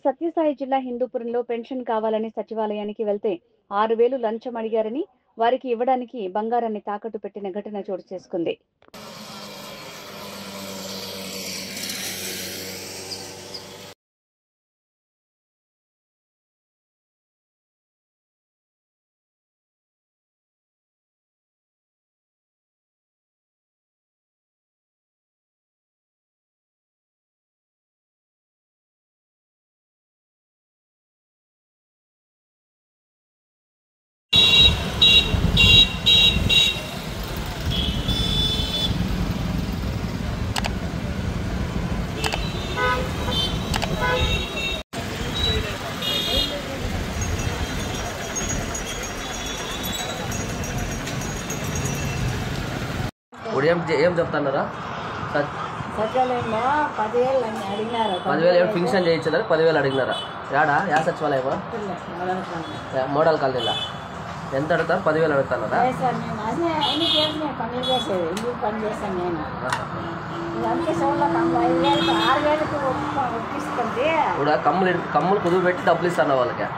సత్యసాయి జిల్లా హిందూపురంలో పెన్షన్ కావాలని సచివాలయానికి వెళ్తే 6,000 లంచం అడిగారని వారికి ఇవ్వడానికి బంగారాన్ని తాకట్టు పెట్టిన ఘటన చోటు చేసుకుంది. ఇప్పుడు ఏం చెప్తున్నారా? సచివాలయంలో 10,000 అడిగినారు. 10,000 ఫింక్షన్ చేయించారు, 10,000 అడిగినారా? యా సచివాలయమా? మోడల్ కాలనీలా. ఎంత అడుగుతారు? 10,000 అడుగుతున్నారా? సార్ నేను అన్ని పనులు చేసేది, ఇంటికి పని చేశాను నేను. అందుకే సోళ్ళ కమ్ములు 5,000 6,000కి ఒప్పిస్తుంది. ఇప్పుడు కమ్ములు కుదువు పెట్టి డబ్బులు ఇస్తాను వాళ్ళకి.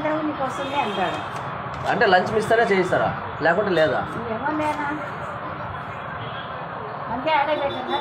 నేను నీకు వస్తుంది అంటాడు. అంటే లంచ్ ఇస్తారా చేయిస్తారా లేకుంటే లేదా? ఏమో లేనా అంతే ఆడే పెట్టినా